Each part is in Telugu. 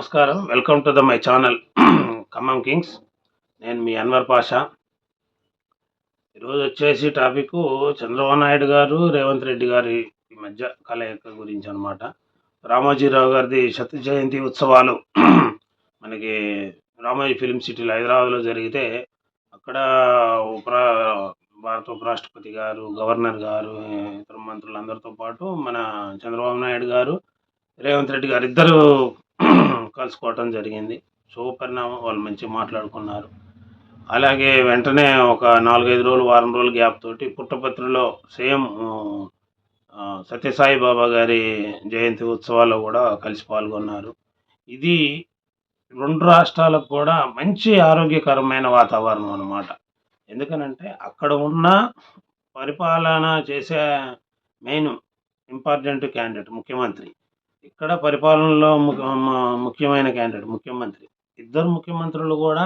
నమస్కారం. Welcome to my channel Khammam Kings. నేను మీ అన్వర్ పాషా. ఈరోజు వచ్చేసి టాపిక్ చంద్రబాబు నాయుడు గారు, రేవంత్ రెడ్డి గారి ఈ మధ్య కలయిక గురించి అనమాట. రామోజీరావు గారిది శత జయంతి ఉత్సవాలు మనకి రామోజీ ఫిలిం సిటీలో హైదరాబాద్లో జరిగితే అక్కడ భారత ఉపరాష్ట్రపతి గారు, గవర్నర్ గారు, ఇతర మంత్రులందరితో పాటు మన చంద్రబాబు నాయుడు గారు, రేవంత్ రెడ్డి గారు ఇద్దరు కలుసుకోవటం జరిగింది. శుభపరిణామం. వాళ్ళు మంచిగా మాట్లాడుకున్నారు. అలాగే వెంటనే ఒక 4-5 రోజులు, వారం రోజుల గ్యాప్ తోటి పుట్టపత్రిలో సేమ్ సత్యసాయి బాబా గారి జయంతి ఉత్సవాల్లో కూడా కలిసి పాల్గొన్నారు. ఇది 2 రాష్ట్రాలకు కూడా మంచి ఆరోగ్యకరమైన వాతావరణం అన్నమాట. ఎందుకనంటే అక్కడ ఉన్న పరిపాలన చేసే మెయిన్ ఇంపార్టెంట్ క్యాండిడేట్ ముఖ్యమంత్రి, ఇక్కడ పరిపాలనలో ముఖ్యమైన క్యాండిడేట్ ముఖ్యమంత్రి. ఇద్దరు ముఖ్యమంత్రులు కూడా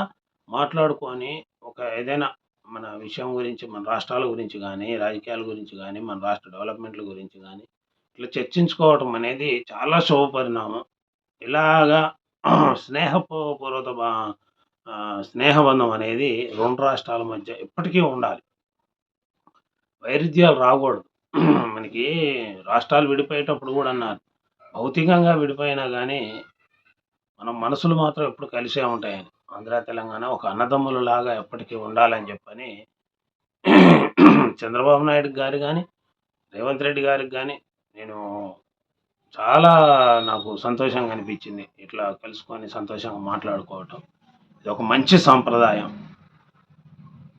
మాట్లాడుకొని ఒక ఏదైనా మన విషయం గురించి, మన రాష్ట్రాల గురించి కానీ, రాజకీయాల గురించి కానీ, మన రాష్ట్ర డెవలప్మెంట్ల గురించి కానీ ఇట్లా చర్చించుకోవటం అనేది చాలా శుభపరిణామం. ఇలాగా స్నేహపూర్వక స్నేహబంధం అనేది 2 రాష్ట్రాల మధ్య ఎప్పటికీ ఉండాలి. వైరుధ్యాలు రాకూడదు. మనకి రాష్ట్రాలు విడిపోయేటప్పుడు కూడా అన్నారు, భౌతికంగా విడిపోయినా కానీ మనం మనసులు మాత్రం ఎప్పుడు కలిసే ఉంటాయని. ఆంధ్ర తెలంగాణ ఒక అన్నదమ్ములలాగా ఎప్పటికీ ఉండాలని చెప్పని చంద్రబాబు నాయుడు గారు కానీ, రేవంత్ రెడ్డి గారికి కానీ నేను చాలా నాకు సంతోషంగా అనిపించింది. ఇట్లా కలుసుకొని సంతోషంగా మాట్లాడుకోవటం ఇది ఒక మంచి సాంప్రదాయం.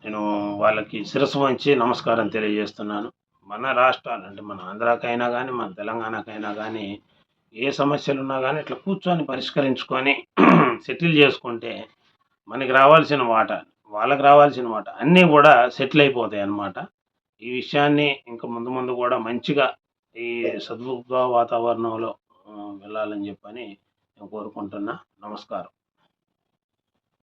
నేను వాళ్ళకి శిరస్సు వంచి నమస్కారం తెలియజేస్తున్నాను. మన రాష్ట్రాలు అంటే మన ఆంధ్రాకైనా కానీ, మన తెలంగాణకైనా కానీ ఏ సమస్యలు ఉన్నా కానీ ఇట్లా కూర్చొని పరిష్కరించుకొని సెటిల్ చేసుకుంటే మనకి రావాల్సిన వాటా, వాళ్ళకి రావాల్సిన వాటా అన్నీ కూడా సెటిల్ అయిపోతాయి అన్నమాట. ఈ విషయాన్ని ఇంకా ముందు ముందు కూడా మంచిగా ఈ సద్భుగ వాతావరణంలో వెళ్ళాలని చెప్పని నేను కోరుకుంటున్నా. నమస్కారం.